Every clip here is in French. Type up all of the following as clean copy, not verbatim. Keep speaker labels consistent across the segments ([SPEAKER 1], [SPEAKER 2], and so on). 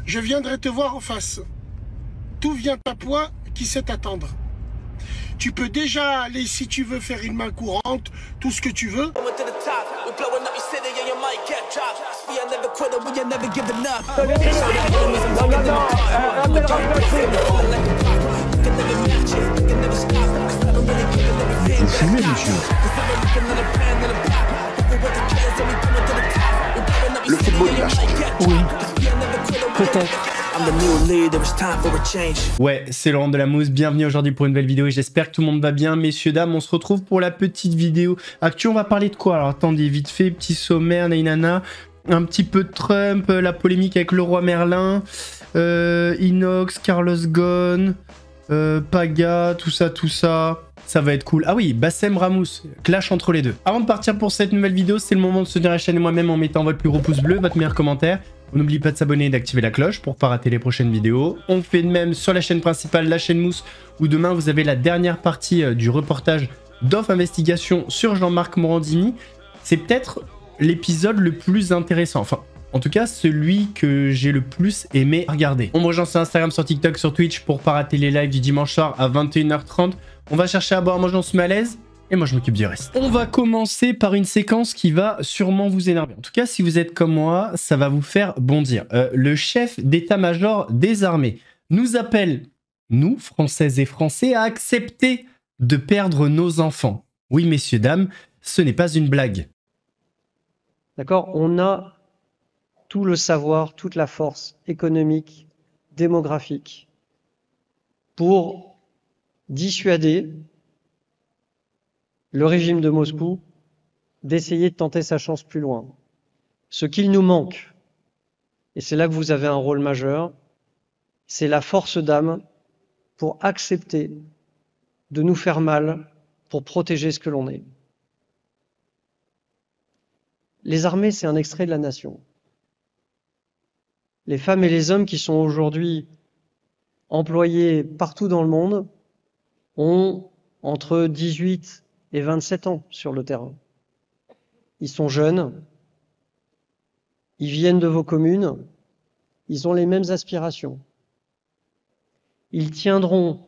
[SPEAKER 1] je viendrai te voir en face. Tout vient à toi qui sait t'attendre. Tu peux déjà aller, si tu veux, faire une main courante, tout ce que tu veux.
[SPEAKER 2] Vous fumez, monsieur?
[SPEAKER 3] Le football, il a changé.
[SPEAKER 2] Oui, peut-être.
[SPEAKER 4] Ouais, c'est Laurent de la Mousse, bienvenue aujourd'hui pour une nouvelle vidéo et j'espère que tout le monde va bien. Messieurs, dames, on se retrouve pour la petite vidéo actu. On va parler de quoi? Alors attendez, vite fait, petit sommaire, nainana, un petit peu de Trump, la polémique avec le roi Merlin, Inox, Carlos Ghosn, Paga, tout ça. Ça va être cool. Ah oui, Bassem Ramous, clash entre les deux. Avant de partir pour cette nouvelle vidéo, c'est le moment de soutenir la chaîne et moi-même en mettant votre plus gros pouce bleu, votre meilleur commentaire. On n'oublie pas de s'abonner et d'activer la cloche pour pas rater les prochaines vidéos. On fait de même sur la chaîne principale, la chaîne Mousse, où demain vous avez la dernière partie du reportage d'Off Investigation sur Jean-Marc Morandini. C'est peut-être l'épisode le plus intéressant. Enfin, en tout cas, celui que j'ai le plus aimé regarder. On me rejoint sur Instagram, sur TikTok, sur Twitch pour pas rater les lives du dimanche soir à 21h30. On va chercher à boire, à manger, on se met à l'aise. Et moi, je m'occupe du reste. On va commencer par une séquence qui va sûrement vous énerver. En tout cas, si vous êtes comme moi, ça va vous faire bondir. Le chef d'état-major des armées nous appelle, nous, Françaises et Français, à accepter de perdre nos enfants. Oui, messieurs, dames, ce n'est pas une blague.
[SPEAKER 5] D'accord? On a tout le savoir, toute la force économique, démographique pour dissuader le régime de Moscou d'essayer de tenter sa chance plus loin. Ce qu'il nous manque, et c'est là que vous avez un rôle majeur, c'est la force d'âme pour accepter de nous faire mal pour protéger ce que l'on est. Les armées, c'est un extrait de la nation. Les femmes et les hommes qui sont aujourd'hui employés partout dans le monde ont entre 18 et 27 ans sur le terrain. Ils sont jeunes, ils viennent de vos communes, ils ont les mêmes aspirations. Ils tiendront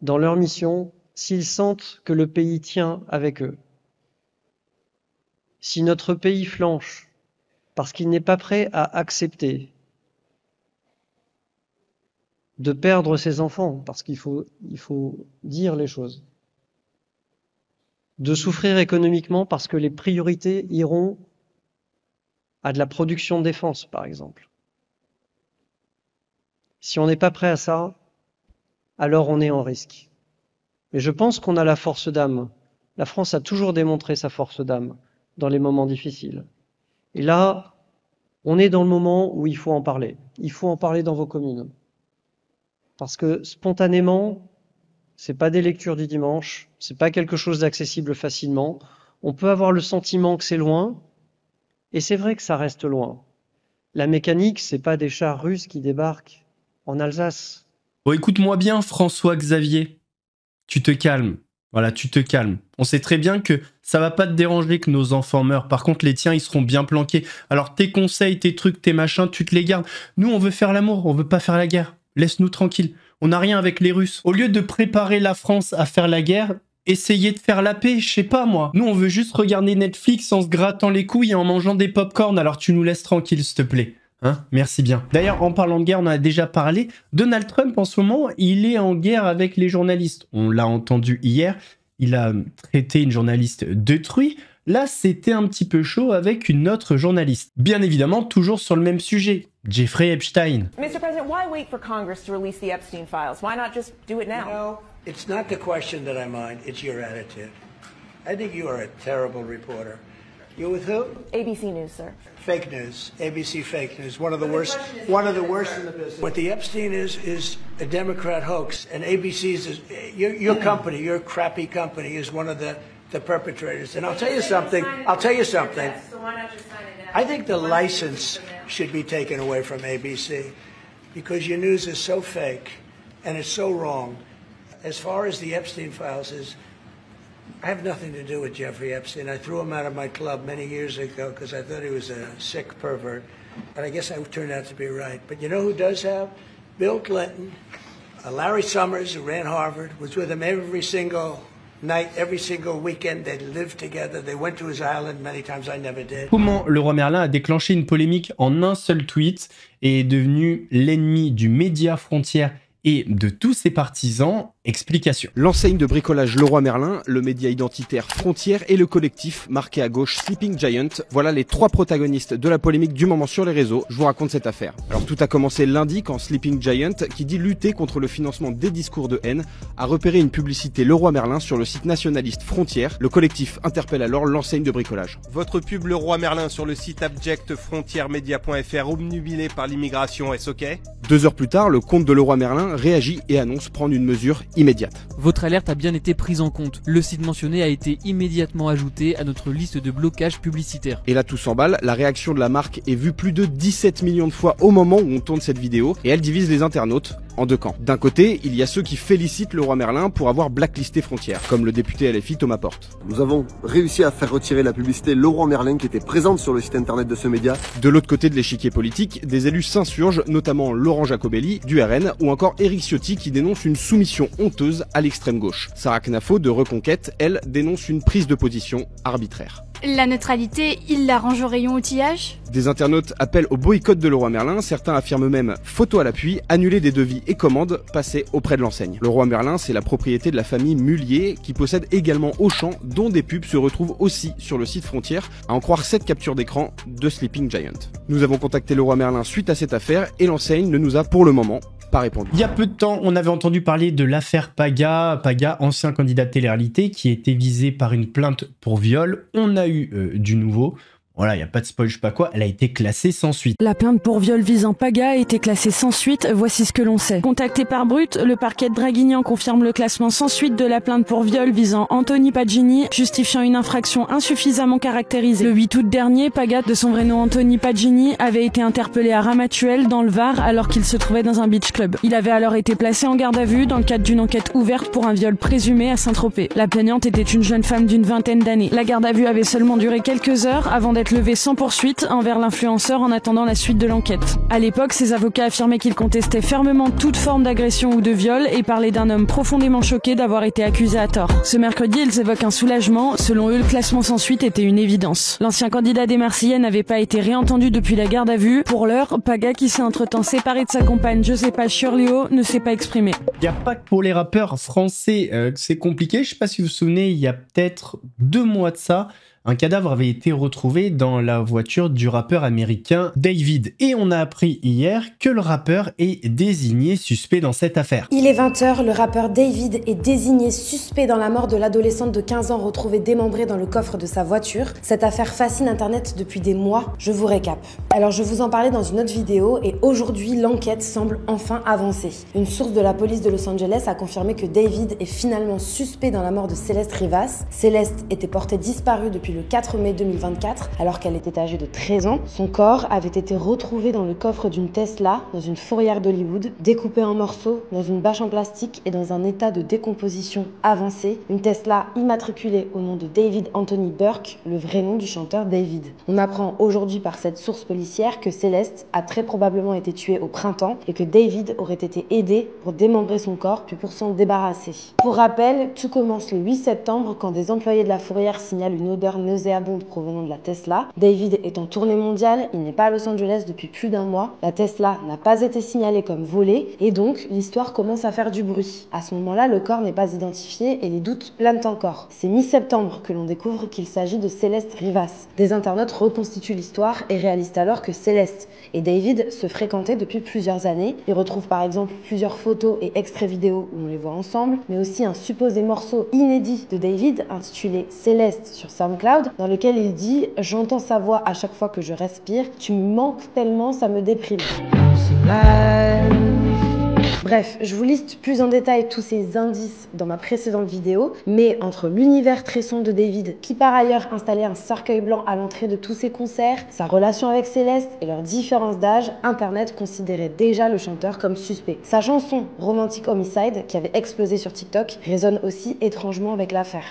[SPEAKER 5] dans leur mission s'ils sentent que le pays tient avec eux. Si notre pays flanche parce qu'il n'est pas prêt à accepter de perdre ses enfants, parce qu'il faut dire les choses, de souffrir économiquement parce que les priorités iront à de la production de défense, par exemple. Si on n'est pas prêt à ça, alors on est en risque. Mais je pense qu'on a la force d'âme. La France a toujours démontré sa force d'âme dans les moments difficiles. Et là, on est dans le moment où il faut en parler. Il faut en parler dans vos communes. Parce que spontanément, c'est pas des lectures du dimanche, c'est pas quelque chose d'accessible facilement. On peut avoir le sentiment que c'est loin, et c'est vrai que ça reste loin. La mécanique, c'est pas des chars russes qui débarquent en Alsace.
[SPEAKER 4] Bon, écoute-moi bien, François-Xavier. Tu te calmes. Voilà, tu te calmes. On sait très bien que ça va pas te déranger que nos enfants meurent. Par contre, les tiens, ils seront bien planqués. Alors, tes conseils, tes trucs, tes machins, tu te les gardes. Nous, on veut faire l'amour, on veut pas faire la guerre. Laisse-nous tranquilles. On n'a rien avec les Russes. Au lieu de préparer la France à faire la guerre, essayez de faire la paix, je sais pas moi. Nous, on veut juste regarder Netflix en se grattant les couilles et en mangeant des pop-corn, alors tu nous laisses tranquilles, s'il te plaît. Hein? Merci bien. D'ailleurs, en parlant de guerre, on en a déjà parlé. Donald Trump, en ce moment, il est en guerre avec les journalistes. On l'a entendu hier. Il a traité une journaliste de truie. Là, c'était un petit peu chaud avec une autre journaliste. Bien évidemment, toujours sur le même sujet. Jeffrey Epstein.
[SPEAKER 6] Mr. President, why wait for Congress to release the Epstein files? Why not just do it now?
[SPEAKER 7] No, it's not the question that I mind, it's your attitude. I think you are a terrible reporter. You're with who?
[SPEAKER 6] ABC News, sir.
[SPEAKER 7] Fake news, ABC fake news, one of the worst in the business. What the Epstein is a Democrat hoax, and ABC's your company, your crappy company, is one of the perpetrators. And I'll tell you something.
[SPEAKER 6] So why not just sign it now?
[SPEAKER 7] I think the license should be taken away from ABC because your news is so fake and it's so wrong. As far as the Epstein files I have nothing to do with Jeffrey Epstein. I threw him out of my club many years ago because I thought he was a sick pervert. but I guess I turned out to be right. But you know who does have? Bill Clinton, Larry Summers, who ran Harvard, was with him every single night, every single weekend. They lived together. They went to his island many times. I never did.
[SPEAKER 4] Comment le roi Merlin a déclenché une polémique en un seul tweet et est devenu l'ennemi du média Frontières et de tous ses partisans? Explication.
[SPEAKER 3] L'enseigne de bricolage Leroy Merlin, le média identitaire Frontières et le collectif marqué à gauche Sleeping Giant, voilà les trois protagonistes de la polémique du moment sur les réseaux. Je vous raconte cette affaire. Alors tout a commencé lundi quand Sleeping Giant, qui dit lutter contre le financement des discours de haine, a repéré une publicité Leroy Merlin sur le site nationaliste Frontières. Le collectif interpelle alors l'enseigne de bricolage.
[SPEAKER 8] Votre pub Leroy Merlin sur le site abject frontiersmedia.fr obnubilé par l'immigration, est-ce ok?
[SPEAKER 3] 2 heures plus tard, le compte de Leroy Merlin réagit et annonce prendre une mesure immédiate.
[SPEAKER 9] Votre alerte a bien été prise en compte. Le site mentionné a été immédiatement ajouté à notre liste de blocage publicitaire.
[SPEAKER 3] Et là tout s'emballe, la réaction de la marque est vue plus de 17 millions de fois au moment où on tourne cette vidéo et elle divise les internautes en deux camps. D'un côté, il y a ceux qui félicitent Leroy Merlin pour avoir blacklisté Frontières, comme le député LFI Thomas Porte.
[SPEAKER 10] Nous avons réussi à faire retirer la publicité Leroy Merlin qui était présente sur le site internet de ce média.
[SPEAKER 3] De l'autre côté de l'échiquier politique, des élus s'insurgent, notamment Laurent Jacobelli du RN ou encore Éric Ciotti qui dénonce une soumission honteuse à l'extrême gauche. Sarah Knafo de Reconquête, elle, dénonce une prise de position arbitraire.
[SPEAKER 11] La neutralité, il l'arrange au rayon outillage?
[SPEAKER 3] Des internautes appellent au boycott de Leroy Merlin, certains affirment même, photo à l'appui, annuler des devis et commandes passées auprès de l'enseigne. Leroy Merlin, c'est la propriété de la famille Mullier, qui possède également Auchan, dont des pubs se retrouvent aussi sur le site Frontières, à en croire cette capture d'écran de Sleeping Giant. Nous avons contacté Leroy Merlin suite à cette affaire, et l'enseigne ne nous a pour le moment pas répondu.
[SPEAKER 4] Il y a peu de temps, on avait entendu parler de l'affaire Paga, ancien candidat de télé-réalité, qui était visé par une plainte pour viol. On a eu du nouveau. Voilà, il n'y a pas de spoil, je sais pas quoi, elle a été classée sans suite.
[SPEAKER 12] La plainte pour viol visant Paga a été classée sans suite, voici ce que l'on sait. Contacté par Brut, le parquet de Draguignan confirme le classement sans suite de la plainte pour viol visant Anthony Pagini, justifiant une infraction insuffisamment caractérisée. Le 8 août dernier, Paga, de son vrai nom Anthony Pagini, avait été interpellé à Ramatuelle, dans le Var, alors qu'il se trouvait dans un beach club. Il avait alors été placé en garde à vue dans le cadre d'une enquête ouverte pour un viol présumé à Saint-Tropez. La plaignante était une jeune femme d'une vingtaine d'années. La garde à vue avait seulement duré quelques heures avant d'être levé sans poursuite envers l'influenceur en attendant la suite de l'enquête. À l'époque, ses avocats affirmaient qu'ils contestaient fermement toute forme d'agression ou de viol et parlaient d'un homme profondément choqué d'avoir été accusé à tort. Ce mercredi, ils évoquent un soulagement. Selon eux, le classement sans suite était une évidence. L'ancien candidat des Marseillais n'avait pas été réentendu depuis la garde à vue. Pour l'heure, Paga, qui s'est entre-temps séparé de sa compagne Josepa Chiorlio, ne s'est pas exprimé.
[SPEAKER 4] Il n'y a pas que pour les rappeurs français que c'est compliqué. Je sais pas si vous vous souvenez, il y a peut-être 2 mois de ça, un cadavre avait été retrouvé dans la voiture du rappeur américain David. Et on a appris hier que le rappeur est désigné suspect dans cette affaire.
[SPEAKER 13] Il est 20h, le rappeur David est désigné suspect dans la mort de l'adolescente de 15 ans retrouvée démembrée dans le coffre de sa voiture. Cette affaire fascine Internet depuis des mois, je vous récap. Alors je vous en parlais dans une autre vidéo et aujourd'hui l'enquête semble enfin avancer. Une source de la police de Los Angeles a confirmé que David est finalement suspect dans la mort de Céleste Rivas. Céleste était portée disparue depuis le 4 mai 2024, alors qu'elle était âgée de 13 ans. Son corps avait été retrouvé dans le coffre d'une Tesla, dans une fourrière d'Hollywood, découpé en morceaux, dans une bâche en plastique et dans un état de décomposition avancé. Une Tesla immatriculée au nom de David Anthony Burke, le vrai nom du chanteur David. On apprend aujourd'hui par cette source policière que Céleste a très probablement été tuée au printemps et que David aurait été aidé pour démembrer son corps puis pour s'en débarrasser. Pour rappel, tout commence le 8 septembre quand des employés de la fourrière signalent une odeur nauséabonde provenant de la Tesla. David est en tournée mondiale, il n'est pas à Los Angeles depuis plus d'1 mois. La Tesla n'a pas été signalée comme volée et donc l'histoire commence à faire du bruit. À ce moment-là, le corps n'est pas identifié et les doutes planent encore. C'est mi-septembre que l'on découvre qu'il s'agit de Céleste Rivas. Des internautes reconstituent l'histoire et réalisent alors que Céleste et David se fréquentaient depuis plusieurs années. Ils retrouvent par exemple plusieurs photos et extraits vidéo où on les voit ensemble, mais aussi un supposé morceau inédit de David intitulé Céleste sur SoundCloud, dans lequel il dit « J'entends sa voix à chaque fois que je respire, tu me manques tellement, ça me déprime ». Bref, je vous liste plus en détail tous ces indices dans ma précédente vidéo, mais entre l'univers très sombre de David, qui par ailleurs installait un cercueil blanc à l'entrée de tous ses concerts, sa relation avec Céleste et leur différence d'âge, Internet considérait déjà le chanteur comme suspect. Sa chanson Romantic Homicide, qui avait explosé sur TikTok, résonne aussi étrangement avec l'affaire.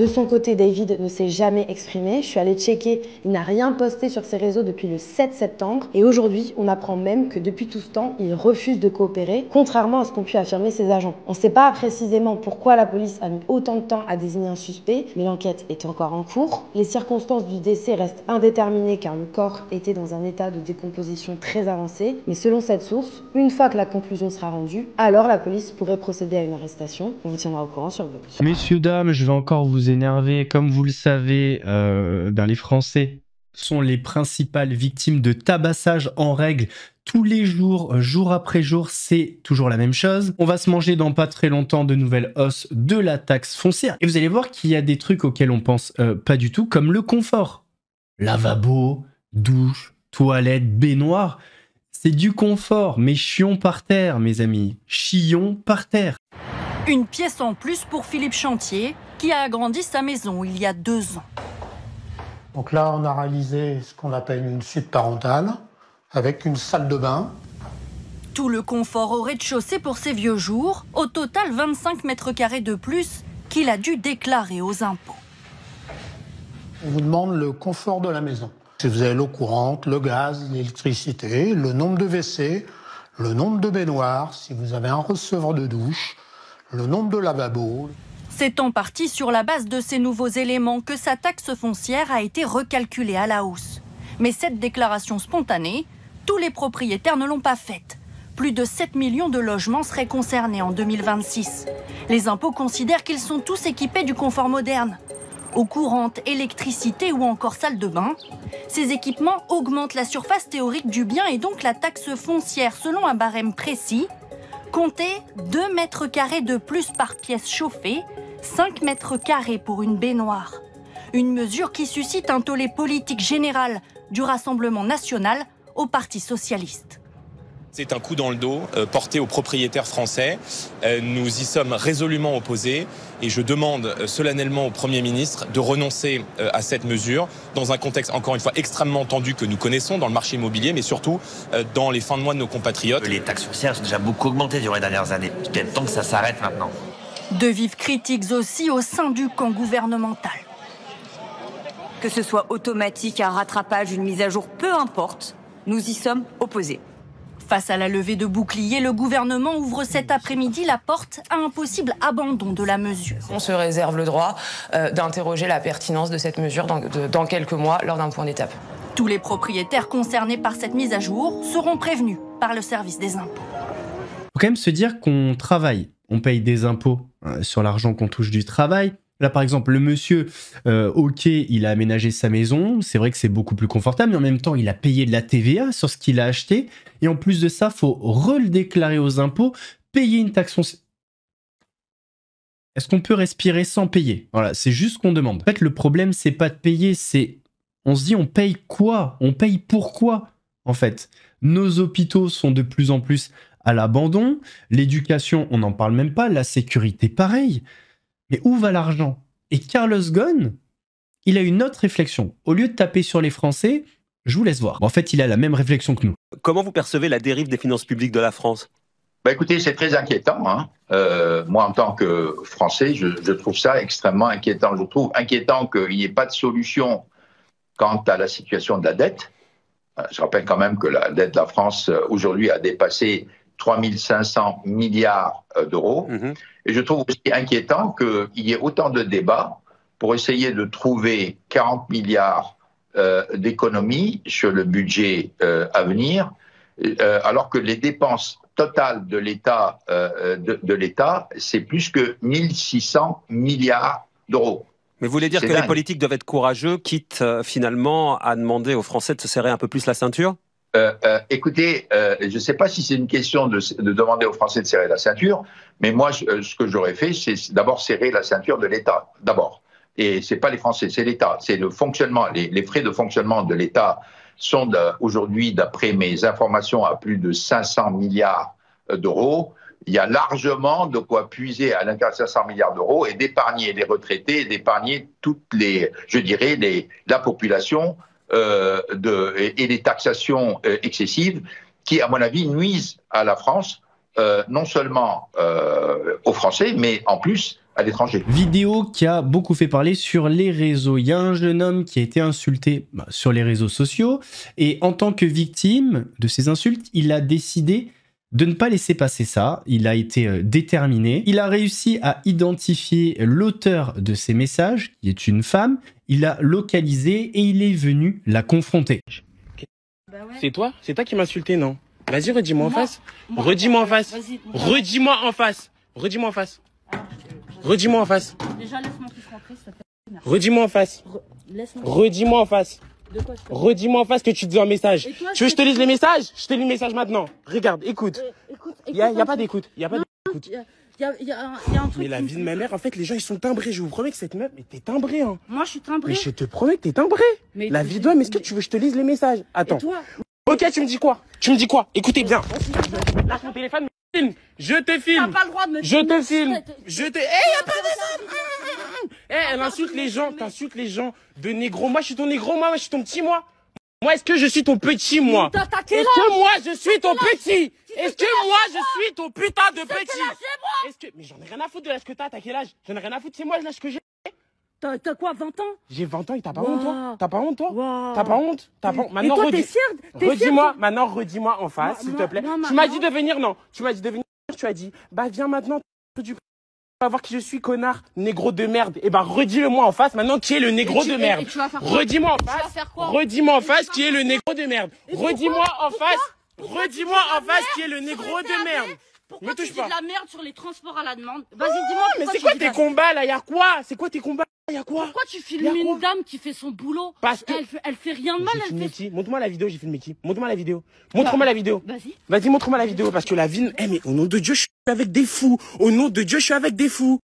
[SPEAKER 13] De son côté, David ne s'est jamais exprimé. Je suis allée checker, il n'a rien posté sur ses réseaux depuis le 7 septembre. Et aujourd'hui, on apprend même que depuis tout ce temps, il refuse de coopérer, contrairement à ce qu'ont pu affirmer ses agents. On ne sait pas précisément pourquoi la police a mis autant de temps à désigner un suspect, mais l'enquête est encore en cours. Les circonstances du décès restent indéterminées car le corps était dans un état de décomposition très avancé. Mais selon cette source, une fois que la conclusion sera rendue, alors la police pourrait procéder à une arrestation. On vous tiendra au courant sur le blog.
[SPEAKER 4] Messieurs, dames, je vais encore vous énerver. Comme vous le savez, les Français sont les principales victimes de tabassage en règle. Tous les jours, jour après jour, c'est toujours la même chose. On va se manger dans pas très longtemps de nouvelles hausses de la taxe foncière. Et vous allez voir qu'il y a des trucs auxquels on pense pas du tout, comme le confort. Lavabo, douche, toilette, baignoire. C'est du confort, mais chions par terre, mes amis. Chions par terre.
[SPEAKER 14] Une pièce en plus pour Philippe Chantier, qui a agrandi sa maison il y a 2 ans.
[SPEAKER 15] Donc là, on a réalisé ce qu'on appelle une suite parentale, avec une salle de bain.
[SPEAKER 14] Tout le confort au rez-de-chaussée pour ses vieux jours, au total 25 mètres carrés de plus qu'il a dû déclarer aux impôts.
[SPEAKER 15] On vous demande le confort de la maison. Si vous avez l'eau courante, le gaz, l'électricité, le nombre de WC, le nombre de baignoires, si vous avez un receveur de douche, le nombre de lavabos.
[SPEAKER 14] C'est en partie sur la base de ces nouveaux éléments que sa taxe foncière a été recalculée à la hausse. Mais cette déclaration spontanée, tous les propriétaires ne l'ont pas faite. Plus de 7 millions de logements seraient concernés en 2026. Les impôts considèrent qu'ils sont tous équipés du confort moderne. Eau courante, électricité ou encore salle de bain. Ces équipements augmentent la surface théorique du bien et donc la taxe foncière selon un barème précis. Comptez 2 mètres carrés de plus par pièce chauffée, 5 mètres carrés pour une baignoire. Une mesure qui suscite un tollé politique général du Rassemblement national au Parti socialiste.
[SPEAKER 16] C'est un coup dans le dos porté aux propriétaires français. Nous y sommes résolument opposés et je demande solennellement au Premier ministre de renoncer à cette mesure dans un contexte, encore une fois, extrêmement tendu que nous connaissons dans le marché immobilier, mais surtout dans les fins de mois de nos compatriotes.
[SPEAKER 17] Les taxes foncières ont déjà beaucoup augmenté durant les dernières années. Il est temps que ça s'arrête maintenant.
[SPEAKER 14] De vives critiques aussi au sein du camp gouvernemental.
[SPEAKER 18] Que ce soit automatique, un rattrapage, une mise à jour, peu importe, nous y sommes opposés.
[SPEAKER 14] Face à la levée de boucliers, le gouvernement ouvre cet après-midi la porte à un possible abandon de la mesure.
[SPEAKER 19] On se réserve le droit d'interroger la pertinence de cette mesure dans quelques mois lors d'un point d'étape.
[SPEAKER 14] Tous les propriétaires concernés par cette mise à jour seront prévenus par le service des impôts.
[SPEAKER 4] Faut quand même se dire qu'on travaille, on paye des impôts sur l'argent qu'on touche du travail. Là, par exemple, le monsieur, ok, il a aménagé sa maison, c'est vrai que c'est beaucoup plus confortable, mais en même temps, il a payé de la TVA sur ce qu'il a acheté, et en plus de ça, il faut redéclarer aux impôts, payer une taxe foncière. Est-ce qu'on peut respirer sans payer? Voilà, c'est juste ce qu'on demande. En fait, le problème, c'est pas de payer, c'est... On se dit, on paye quoi? On paye pourquoi, en fait? Nos hôpitaux sont de plus en plus à l'abandon, l'éducation, on n'en parle même pas, la sécurité, pareil. Mais où va l'argent? Et Carlos Ghosn, il a une autre réflexion. Au lieu de taper sur les Français, je vous laisse voir. En fait, il a la même réflexion que nous.
[SPEAKER 20] Comment vous percevez la dérive des finances publiques de la France?
[SPEAKER 21] Bah écoutez, c'est très inquiétant. Hein. Moi, en tant que Français, je trouve ça extrêmement inquiétant. Je trouve inquiétant qu'il n'y ait pas de solution quant à la situation de la dette. Je rappelle quand même que la dette de la France, aujourd'hui, a dépassé 3 500 milliards d'euros. Et je trouve aussi inquiétant qu'il y ait autant de débats pour essayer de trouver 40 milliards d'économies sur le budget à venir, alors que les dépenses totales de l'État, c'est plus que 1600 milliards d'euros.
[SPEAKER 20] Mais vous voulez dire que les politiques doivent être courageux, quitte finalement à demander aux Français de se serrer un peu plus la ceinture?
[SPEAKER 21] Écoutez, je ne sais pas si c'est une question de demander aux Français de serrer la ceinture, mais moi, ce que j'aurais fait, c'est d'abord serrer la ceinture de l'État, d'abord. Et ce n'est pas les Français, c'est l'État. C'est le fonctionnement, les frais de fonctionnement de l'État sont aujourd'hui, d'après mes informations, à plus de 500 milliards d'euros. Il y a largement de quoi puiser à l'intérieur de 500 milliards d'euros et d'épargner les retraités, d'épargner toutes les, je dirais, la population et les taxations excessives qui, à mon avis, nuisent à la France, non seulement aux Français, mais en plus à l'étranger.
[SPEAKER 4] Vidéo qui a beaucoup fait parler sur les réseaux. Il y a un jeune homme qui a été insulté sur les réseaux sociaux et en tant que victime de ces insultes, il a décidé de ne pas laisser passer ça. Il a été déterminé. Il a réussi à identifier l'auteur de ces messages, qui est une femme. Il l'a localisé et il est venu la confronter.
[SPEAKER 1] C'est toi qui m'as insulté, non? Vas-y, redis-moi en face. Redis-moi en face. Redis-moi en face. Redis-moi en face. Redis-moi en face.
[SPEAKER 22] Déjà, laisse-moi plus rentrer, s'il te plaît.
[SPEAKER 1] Redis-moi en face. Redis-moi en face. Redis-moi en face que tu dis un message. Tu veux que je te lise les messages? Je te lis le message maintenant. Regarde, écoute. Il y a pas d'écoute. Il y a pas d'écoute.
[SPEAKER 22] Il y a un truc.
[SPEAKER 1] Mais la vie de ma mère, en fait, les gens, ils sont timbrés. Je vous promets que cette meuf, mais t'es timbré, hein.
[SPEAKER 22] Moi, je suis timbré.
[SPEAKER 1] Mais je te promets que t'es timbré. La vie de toi, mais est-ce que tu veux que je te lise les messages? Attends. Ok, tu me dis quoi? Tu me dis quoi? Écoutez bien. Lâche mon téléphone. Je te filme.
[SPEAKER 22] T'as pas le droit de me
[SPEAKER 1] Je te filme. Je te. Y'a pas de. Elle insulte les gens. T'insultes les gens de négro. Moi, je suis ton négro. Moi, je suis ton petit, moi. Moi, est-ce que je suis ton petit, moi? Est-ce que moi, je suis ton petit? Est-ce que moi, je suis ton putain de petit? Est-ce que. Mais j'en ai rien à foutre de l'âge que t'as quel âge? J'en ai rien à foutre. C'est moi l'âge que j'ai.
[SPEAKER 22] T'as quoi, 20 ans?
[SPEAKER 1] J'ai 20 ans et t'as pas honte, toi? T'as pas honte, toi? T'as pas honte? Maintenant,
[SPEAKER 22] toi, t'es fier?
[SPEAKER 1] Redis-moi, maintenant, redis-moi en face, s'il te plaît. Tu m'as dit de venir, non? Tu m'as dit de venir, tu as dit, bah, viens maintenant, tu vas voir qui je suis, connard, négro de merde. Et bah, redis-le-moi en face, maintenant, qui est le négro de merde? Redis-moi en face, redis-moi en face, qui est le négro de merde. Redis-moi en face, redis-moi en face, qui est le négro de merde.
[SPEAKER 22] Pourquoi tu dis de la merde sur les transports à la demande? Vas-y, dis-moi.
[SPEAKER 1] Mais c'est quoi tes combats, là? Y'a quoi? C'est quoi tes combats? Y'a quoi?
[SPEAKER 22] Pourquoi tu filmes une dame qui fait son boulot?
[SPEAKER 1] Parce que
[SPEAKER 22] elle fait rien de mal, elle fait.
[SPEAKER 1] Montre-moi la vidéo, j'ai filmé qui? Montre-moi la vidéo. Montre-moi la vidéo.
[SPEAKER 22] Vas-y.
[SPEAKER 1] Vas-y, montre-moi la vidéo, parce que la vie. Eh, mais au nom de Dieu, je suis avec des fous. Au nom de Dieu, je suis avec des fous.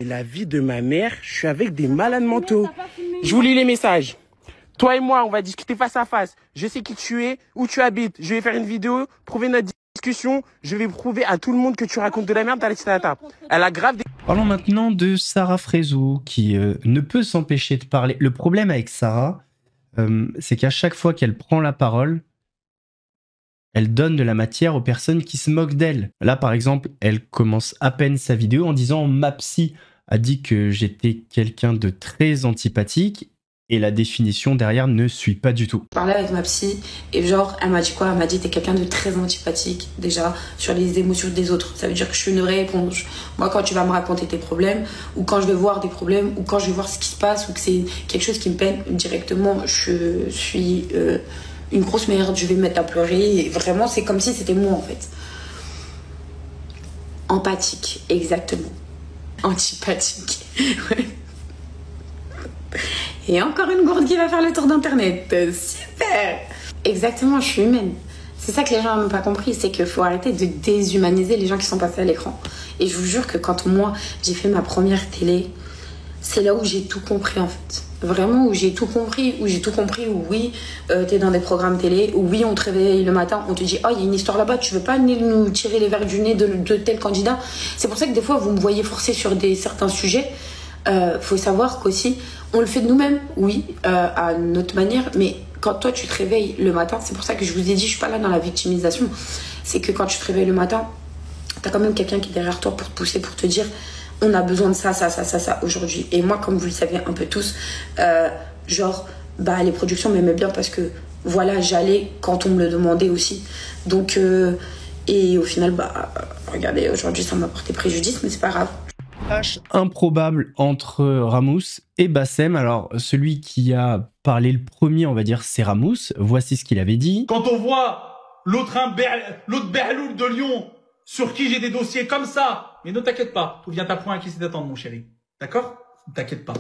[SPEAKER 1] La vie de ma mère, je suis avec des malades mentaux. Je vous lis les messages. Toi et moi, on va discuter face à face. Je sais qui tu es, où tu habites. Je vais faire une vidéo, prouver notre discussion. Je vais prouver à tout le monde que tu racontes de la merde. Elle a grave des...
[SPEAKER 4] Parlons maintenant de Sarah Frézou, qui ne peut s'empêcher de parler. Le problème avec Sarah, c'est qu'à chaque fois qu'elle prend la parole, elle donne de la matière aux personnes qui se moquent d'elle. Là, par exemple, elle commence à peine sa vidéo en disant « Ma psy a dit que j'étais quelqu'un de très antipathique ». Et la définition derrière ne suit pas du tout.
[SPEAKER 23] Je parlais avec ma psy et genre elle m'a dit quoi? Elle m'a dit t'es quelqu'un de très antipathique déjà sur les émotions des autres. Ça veut dire que je suis une vraie éponge. Moi quand tu vas me raconter tes problèmes ou quand je vais voir des problèmes ou quand je vais voir ce qui se passe ou que c'est quelque chose qui me peine directement, je suis une grosse merde, je vais me mettre à pleurer et vraiment c'est comme si c'était moi en fait. Empathique, exactement. Antipathique. Et encore une gourde qui va faire le tour d'internet. Super! Exactement, je suis humaine. C'est ça que les gens n'ont pas compris, c'est qu'il faut arrêter de déshumaniser les gens qui sont passés à l'écran. Et je vous jure que quand moi, j'ai fait ma première télé, c'est là où j'ai tout compris en fait. Vraiment où j'ai tout compris, où oui, t'es dans des programmes télé, où oui, on te réveille le matin, on te dit « Oh, il y a une histoire là-bas, tu veux pas nous tirer les verres du nez de tel candidat ?» C'est pour ça que des fois, vous me voyez forcer sur certains sujets. Faut savoir qu'aussi, on le fait de nous-mêmes, oui, à notre manière, mais quand toi tu te réveilles le matin, c'est pour ça que je vous ai dit, je suis pas là dans la victimisation, c'est que quand tu te réveilles le matin, t'as quand même quelqu'un qui est derrière toi pour te pousser, pour te dire, on a besoin de ça aujourd'hui. Et moi, comme vous le savez un peu tous, les productions m'aimaient bien parce que, voilà, j'allais quand on me le demandait aussi. Donc, et au final, regardez, aujourd'hui, ça m'a porté préjudice, mais c'est pas grave.
[SPEAKER 4] Clash improbable entre Ramous et Bassem. Alors, celui qui a parlé le premier, on va dire, c'est Ramous. Voici ce qu'il avait dit.
[SPEAKER 24] Quand on voit l'autre Berloul de Lyon, sur qui j'ai des dossiers comme ça, mais ne t'inquiète pas, tout vient à point à qui c'est d'attendre, mon chéri. D'accord? Ne t'inquiète pas.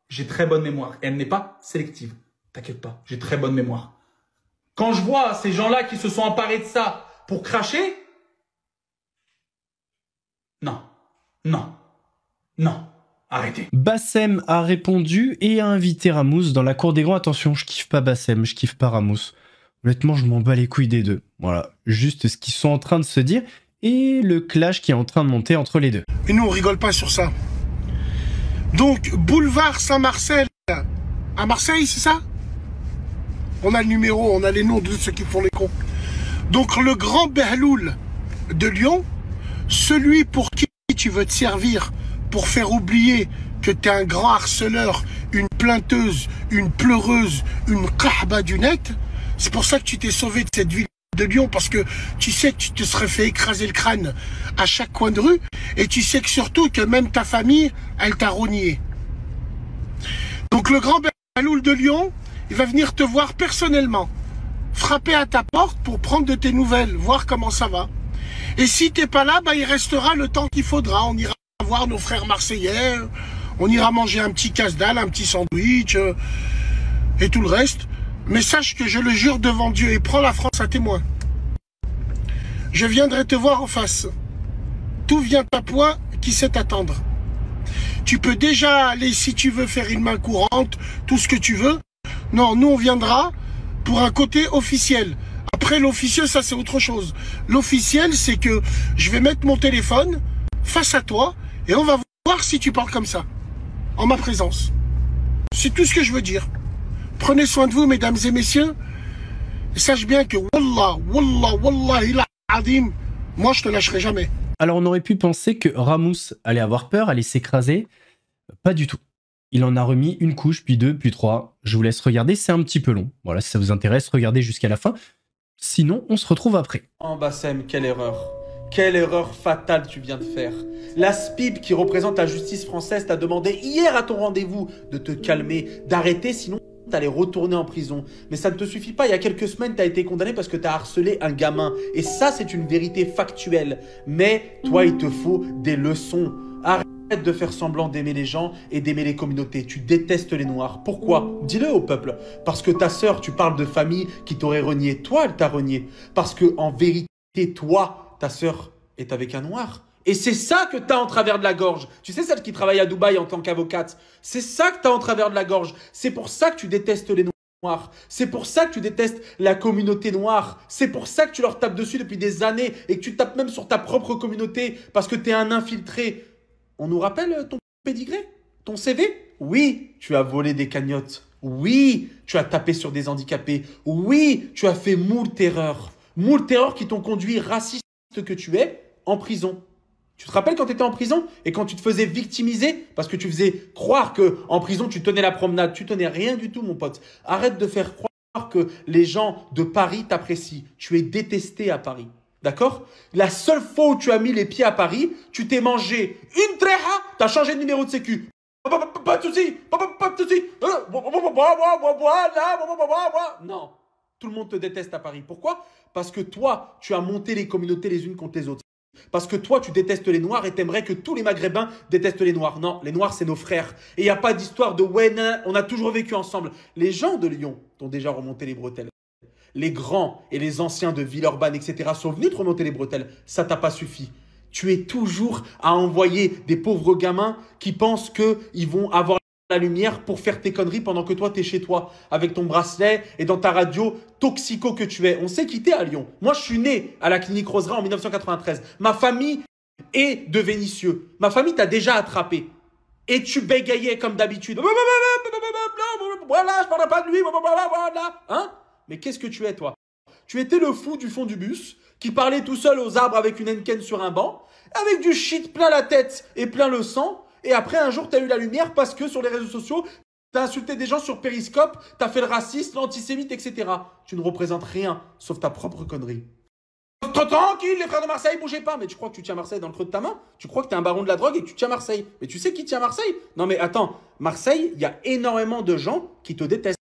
[SPEAKER 24] J'ai très bonne mémoire. Et elle n'est pas sélective. T'inquiète pas. J'ai très bonne mémoire. Quand je vois ces gens-là qui se sont emparés de ça pour cracher, non. Non, arrêtez.
[SPEAKER 4] Bassem a répondu et a invité Ramous dans la cour des grands. Attention, je kiffe pas Bassem, je kiffe pas Ramous. Honnêtement, je m'en bats les couilles des deux. Voilà, juste ce qu'ils sont en train de se dire et le clash qui est en train de monter entre les deux.
[SPEAKER 25] Et nous, on rigole pas sur ça. Donc, boulevard Saint-Marcel, à Marseille, c'est ça? On a le numéro, on a les noms de ceux qui font les cons. Donc, le grand Berloul de Lyon, celui pour qui tu veux te servir pour faire oublier que tu es un grand harceleur, une plainteuse, une pleureuse, une kahba du net. C'est pour ça que tu t'es sauvé de cette ville de Lyon, parce que tu sais que tu te serais fait écraser le crâne à chaque coin de rue, et tu sais que surtout que même ta famille, elle t'a rogné. Donc le grand Behloul de Lyon, il va venir te voir personnellement, frapper à ta porte pour prendre de tes nouvelles, voir comment ça va. Et si t'es pas là, bah, il restera le temps qu'il faudra. On ira voir nos frères marseillais, on ira manger un petit casse-dalle, un petit sandwich, et tout le reste. Mais sache que je le jure devant Dieu, et prends la France à témoin. Je viendrai te voir en face. Tout vient à point qui sait attendre. Tu peux déjà aller, si tu veux, faire une main courante, tout ce que tu veux. Non, nous on viendra pour un côté officiel. Après l'officieux, ça c'est autre chose. L'officiel, c'est que je vais mettre mon téléphone face à toi et on va voir si tu parles comme ça, en ma présence. C'est tout ce que je veux dire. Prenez soin de vous, mesdames et messieurs. Et sache bien que Wallah, Wallah, Wallah, Adim, moi je te lâcherai jamais.
[SPEAKER 4] Alors on aurait pu penser que Ramous allait avoir peur, allait s'écraser. Pas du tout. Il en a remis une couche, puis deux, puis trois. Je vous laisse regarder, c'est un petit peu long. Voilà, si ça vous intéresse, regardez jusqu'à la fin. Sinon, on se retrouve après.
[SPEAKER 24] Oh Bassem, quelle erreur. Quelle erreur fatale tu viens de faire. La SPIP qui représente la justice française t'a demandé hier à ton rendez-vous de te calmer, d'arrêter, sinon t'allais retourner en prison. Mais ça ne te suffit pas, il y a quelques semaines, t'as été condamné parce que t'as harcelé un gamin. Et ça, c'est une vérité factuelle. Mais toi, il te faut des leçons. Arrête de faire semblant d'aimer les gens et d'aimer les communautés. Tu détestes les Noirs. Pourquoi? Dis-le au peuple. Parce que ta sœur, tu parles de famille qui t'aurait renié. Toi, elle t'a renié. Parce que en vérité, toi, ta sœur est avec un Noir. Et c'est ça que t'as en travers de la gorge. Tu sais, celle qui travaille à Dubaï en tant qu'avocate. C'est ça que t'as en travers de la gorge. C'est pour ça que tu détestes les Noirs. C'est pour ça que tu détestes la communauté noire. C'est pour ça que tu leur tapes dessus depuis des années et que tu tapes même sur ta propre communauté parce que t'es un infiltré. On nous rappelle ton pédigré? Ton CV? Oui, tu as volé des cagnottes. Oui, tu as tapé sur des handicapés. Oui, tu as fait moult erreurs. Moult erreurs qui t'ont conduit, raciste que tu es, en prison. Tu te rappelles quand tu étais en prison et quand tu te faisais victimiser parce que tu faisais croire que en prison tu tenais la promenade. Tu tenais rien du tout, mon pote. Arrête de faire croire que les gens de Paris t'apprécient. Tu es détesté à Paris. D'accord? La seule fois où tu as mis les pieds à Paris, tu t'es mangé une tréha, tu as changé de numéro de sécu. Pas de souci, pas de souci. Non, tout le monde te déteste à Paris. Pourquoi? Parce que toi, tu as monté les communautés les unes contre les autres. Parce que toi, tu détestes les Noirs et t'aimerais que tous les Maghrébins détestent les Noirs. Non, les Noirs, c'est nos frères. Et il n'y a pas d'histoire de « ouais, on a toujours vécu ensemble ». Les gens de Lyon t'ont déjà remonté les bretelles. Les grands et les anciens de Villeurbanne, etc. sont venus te remonter les bretelles. Ça t'a pas suffi. Tu es toujours à envoyer des pauvres gamins qui pensent qu'ils vont avoir la lumière pour faire tes conneries pendant que toi, t'es chez toi, avec ton bracelet et dans ta radio toxico que tu es. On sait qui t'es à Lyon. Moi, je suis né à la clinique Rosera en 1993. Ma famille est de Vénissieux. Ma famille t'a déjà attrapé. Et tu bégayais comme d'habitude. Voilà, je parle pas de lui. Hein? Mais qu'est-ce que tu es, toi? Tu étais le fou du fond du bus qui parlait tout seul aux arbres avec une Henken sur un banc, avec du shit plein la tête et plein le sang. Et après, un jour, tu as eu la lumière parce que sur les réseaux sociaux, tu as insulté des gens sur Periscope, tu as fait le raciste, l'antisémite, etc. Tu ne représentes rien, sauf ta propre connerie. Tranquille, les frères de Marseille, bougez pas. Mais tu crois que tu tiens Marseille dans le creux de ta main? Tu crois que tu es un baron de la drogue et que tu tiens Marseille? Mais tu sais qui tient Marseille? Non mais attends, Marseille, il y a énormément de gens qui te détestent.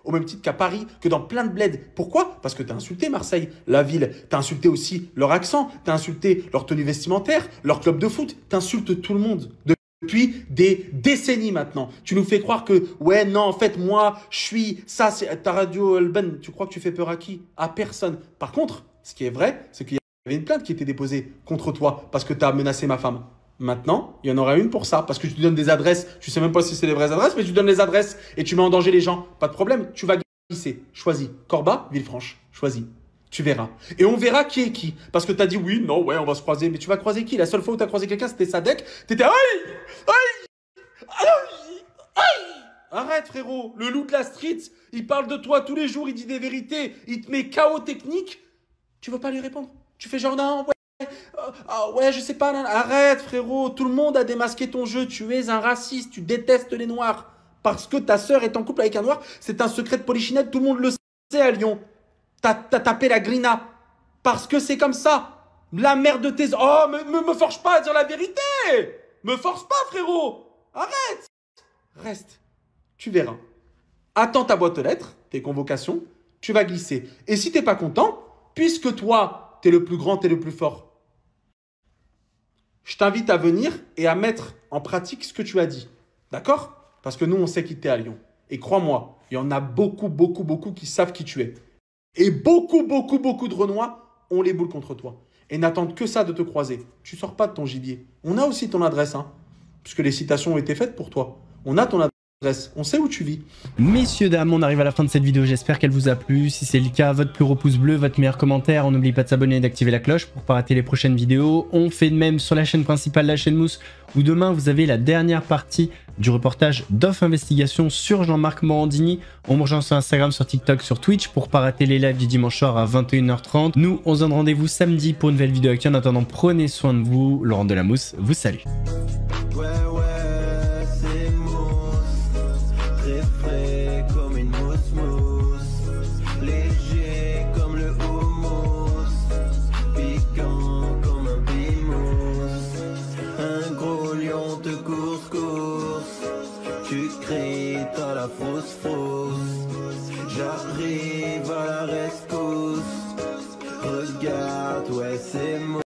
[SPEAKER 24] Au même titre qu'à Paris, que dans plein de bleds. Pourquoi? Parce que tu as insulté Marseille, la ville. Tu as insulté aussi leur accent, tu as insulté leur tenue vestimentaire, leur club de foot. Tu insultes tout le monde. Depuis des décennies maintenant. Tu nous fais croire que, ouais, non, en fait, moi, je suis, ça, c'est ta radio Alban. Tu crois que tu fais peur à qui? À personne. Par contre, ce qui est vrai, c'est qu'il y avait une plainte qui était déposée contre toi parce que tu as menacé ma femme. Maintenant, il y en aura une pour ça, parce que tu donnes des adresses, tu sais même pas si c'est les vraies adresses, mais tu donnes les adresses et tu mets en danger les gens. Pas de problème, tu vas glisser. Choisis. Corba, Villefranche. Choisis. Tu verras. Et on verra qui est qui. Parce que tu as dit oui, non, ouais, on va se croiser. Mais tu vas croiser qui? La seule fois où tu as croisé quelqu'un, c'était Sadek. T'étais Arrête, frérot. Le loup de la street, il parle de toi tous les jours, il dit des vérités, il te met KO technique. Tu veux pas lui répondre? Tu fais genre non, ouais. ouais, je sais pas, arrête frérot, tout le monde a démasqué ton jeu, tu es un raciste, tu détestes les noirs. Parce que ta sœur est en couple avec un noir, c'est un secret de polichinelle, tout le monde le sait à Lyon. T'as tapé la grina. Parce que c'est comme ça. La mère de tes... Oh, me force pas à dire la vérité. Me force pas frérot. Arrête. Reste. Tu verras. Attends ta boîte aux lettres, tes convocations, tu vas glisser. Et si t'es pas content, puisque toi, t'es le plus grand, t'es le plus fort, je t'invite à venir et à mettre en pratique ce que tu as dit. D'accord ? Parce que nous, on sait qui t'es à Lyon. Et crois-moi, il y en a beaucoup, beaucoup, beaucoup qui savent qui tu es. Et beaucoup, beaucoup, beaucoup de Renois ont les boules contre toi. Et n'attendent que ça de te croiser. Tu sors pas de ton gibier. On a aussi ton adresse, hein. Puisque les citations ont été faites pour toi. On a ton adresse. On sait où tu vis.
[SPEAKER 4] Messieurs, dames, on arrive à la fin de cette vidéo. J'espère qu'elle vous a plu. Si c'est le cas, votre plus gros pouce bleu, votre meilleur commentaire. On n'oublie pas de s'abonner et d'activer la cloche pour ne pas rater les prochaines vidéos. On fait de même sur la chaîne principale, la chaîne Mousse, où demain vous avez la dernière partie du reportage d'Off Investigation sur Jean-Marc Morandini. On me rejoint sur Instagram, sur TikTok, sur Twitch pour pas rater les lives du dimanche soir à 21h30. Nous, on se donne rendez-vous samedi pour une nouvelle vidéo actu. En attendant, prenez soin de vous. Laurent de la Mousse vous salue.
[SPEAKER 2] Tu cries, t'as la fausse fausse. J'arrive à la rescousse. Regarde, ouais, c'est moi.